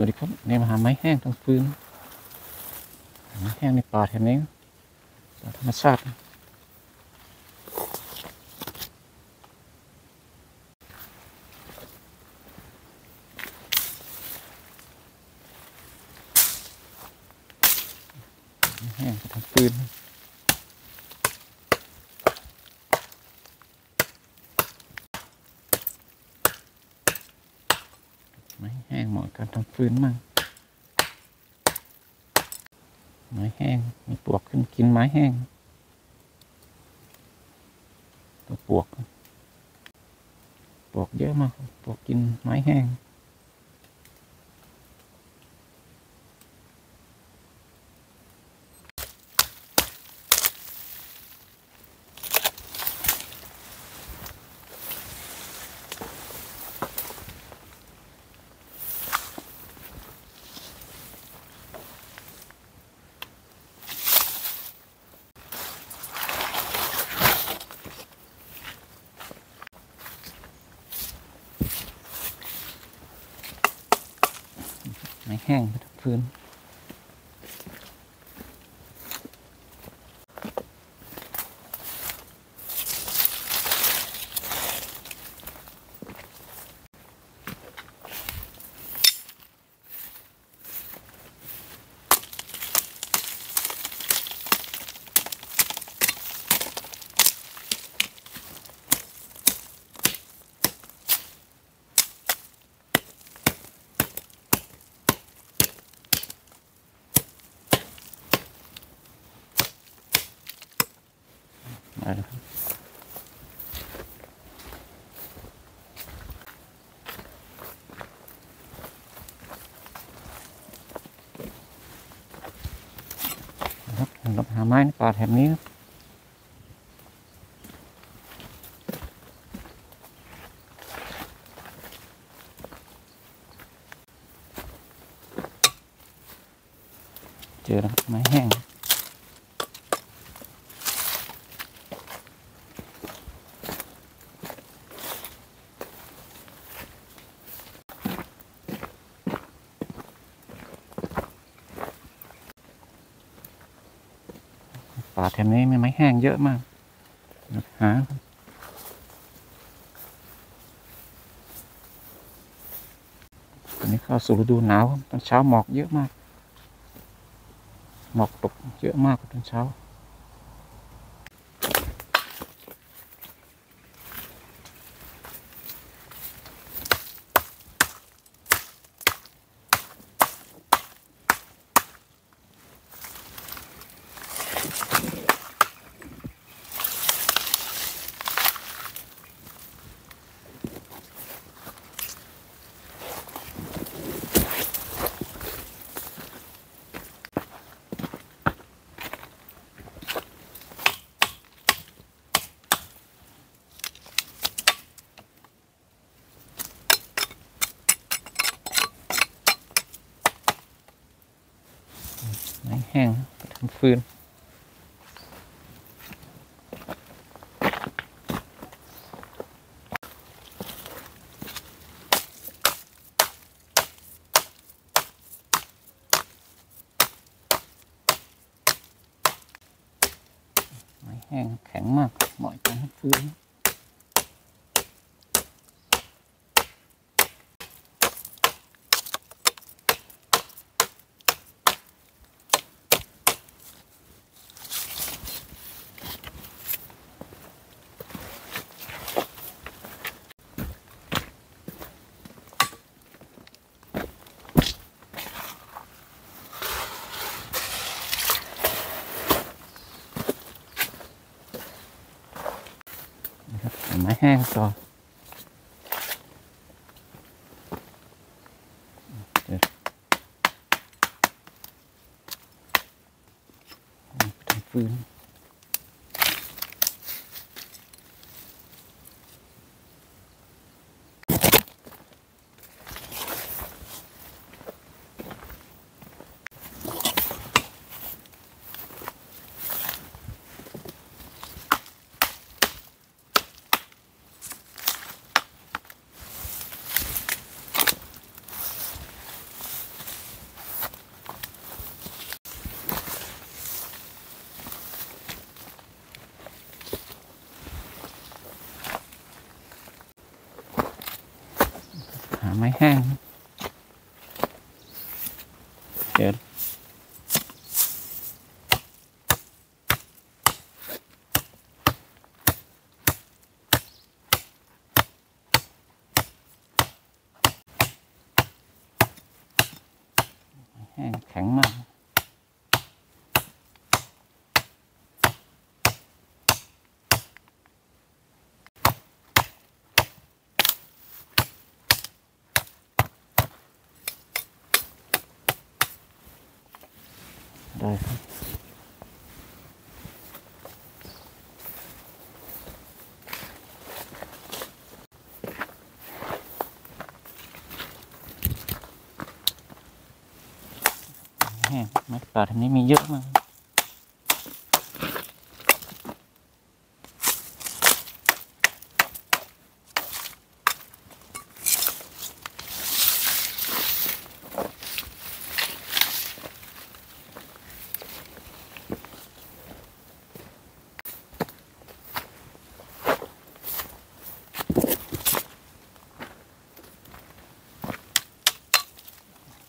วัสดีครับในมหาไม้แห้งทั้งฟืนไม้แห้งในป่าแถวนี้ธรรมชาติไม้แห้งทั้งฟืนไม้แห้งเหมาะกับการทำฟืนมากไม้แห้งมีปลวกขึ้นกินไม้แห้งตัวปลวกเยอะมากปลวกกินไม้แห้งไม้แห้งกับฟืนมาแล้วครับเราหาไม้ในป่าแถบนี้ครับเจอแล้วไม้แห้งป่าแถวนี้มีไม้แห้งเยอะมากหาตอนนี้เข้าสู่ฤดูหนาวตอนเช้าหมอกเยอะมากหมอกตกเยอะมากตอนเช้าไม้แห้งไปทำฟืนไม้แห้งแข็งมากเหมาะกับการทำฟืนไม้แห้งต่อทำฟืน ไม้แห้งเดี๋ยวแห้งแข็งมากได้ครับแห้งไม้ป่าทางนี้มีเยอะมาก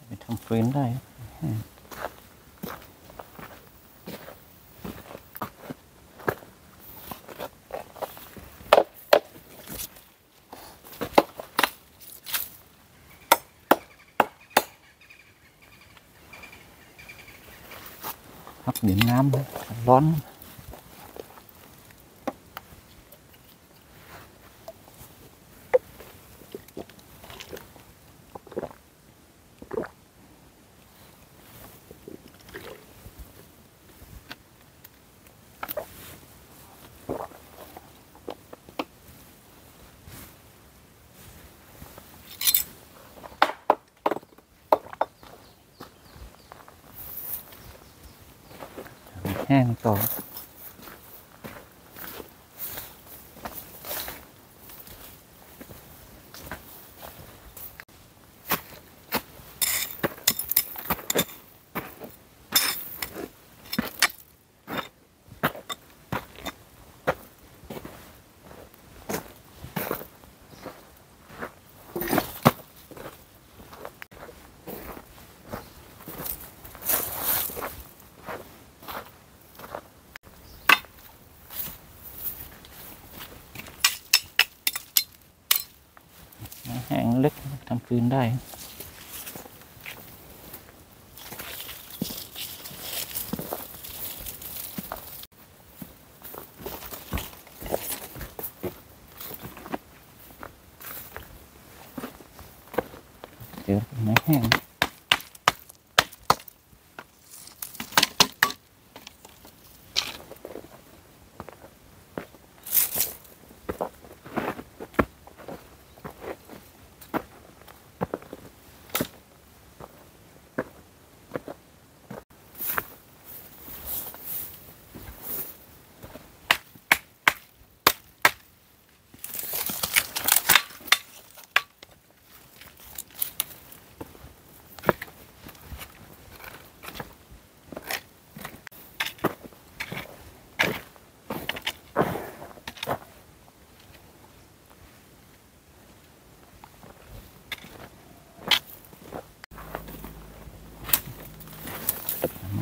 ไปทำฟืนได้พักเดี๋ยวน้ำร้อนแห้งต่อแห้งเล็กทำฟืนได้เดี๋ยวไม้แห้ง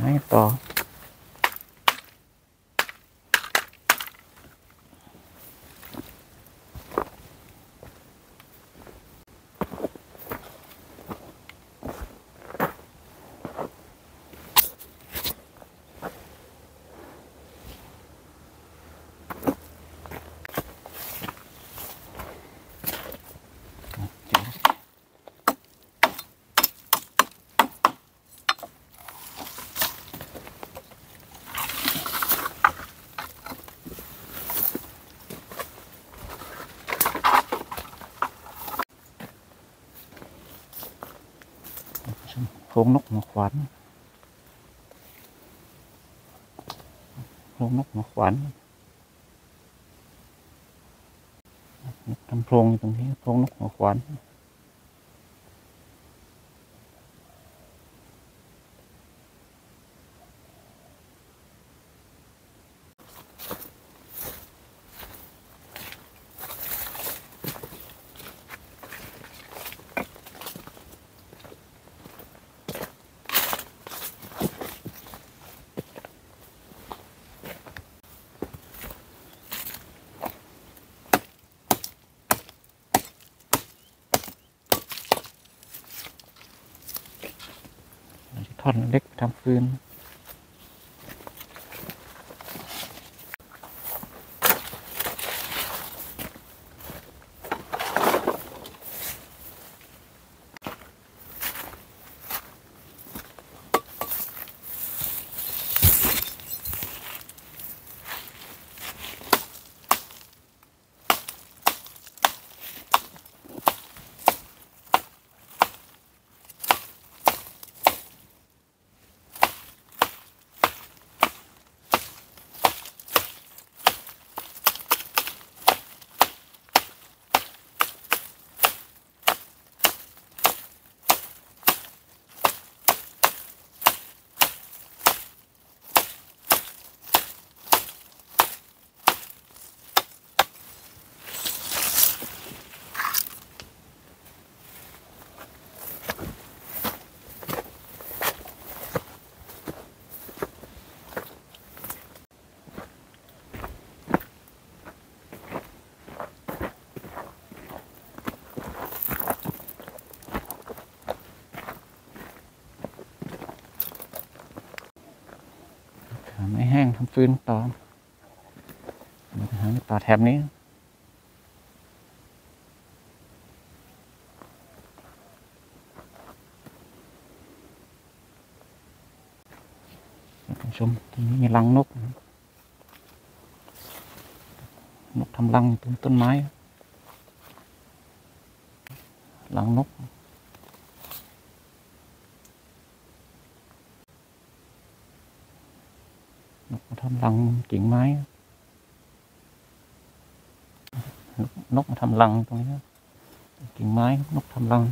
ไม้ต่อโครงนกหัวขวานโครงนกหัวขวานทำโพรงอยู่ตรงนี้โพรงนกหัวขวาน ฟืนไม่แห้งทำฟืนต่อหาต่อแถบนี้ชมตรงนี้มีรังนกทำรังตรงต้นไม้รังนกมาทำรังกิ่งไม้นกมาทำรังตรงนี้กิ่งไม้นกทำรัง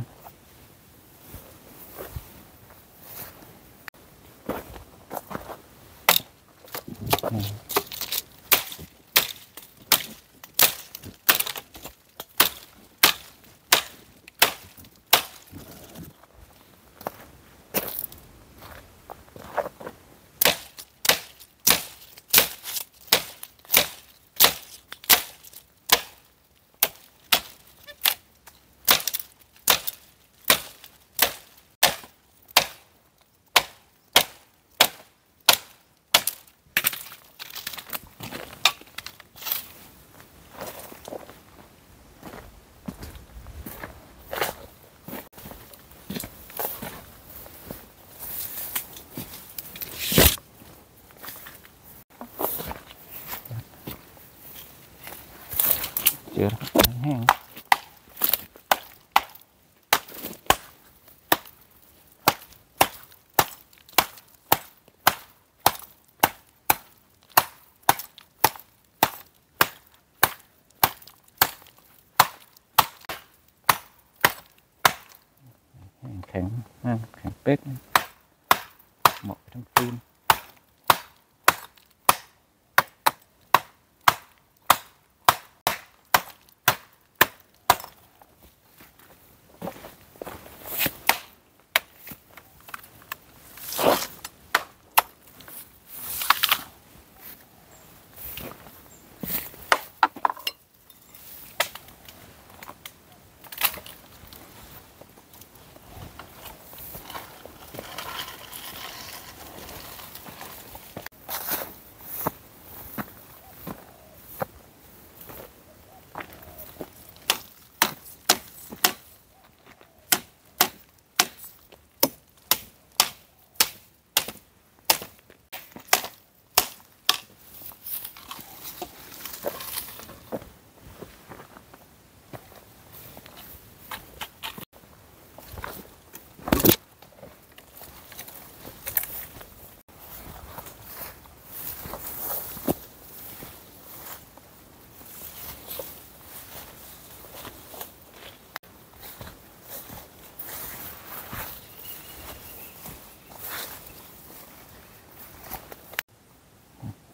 เจอแห้งแข็งมากแข็งเป๊กเหมาะทำฟืน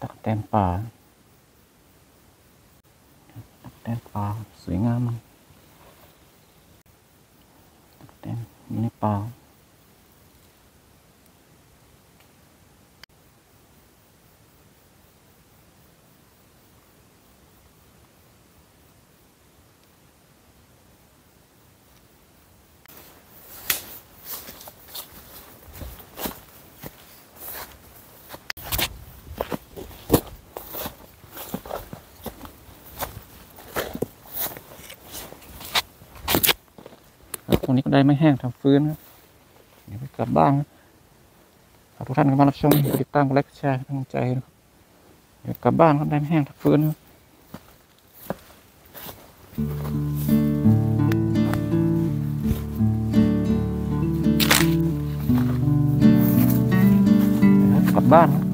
ตักแตนป่าสวยงามตักแตนอยู่ในป่า รงนี้ก็ได้ไม่แห้งทำฟื้นครับเดี๋ยวไปกลับบ้านครับขอบทุกท่านที่มารับชมติดตามกดไลค์กดแชร์ให้กำลังใจนะครับเดี๋ยวกลับบ้านก็ได้ไม่แห้งทำฟื้นครับกลับบ้านครับ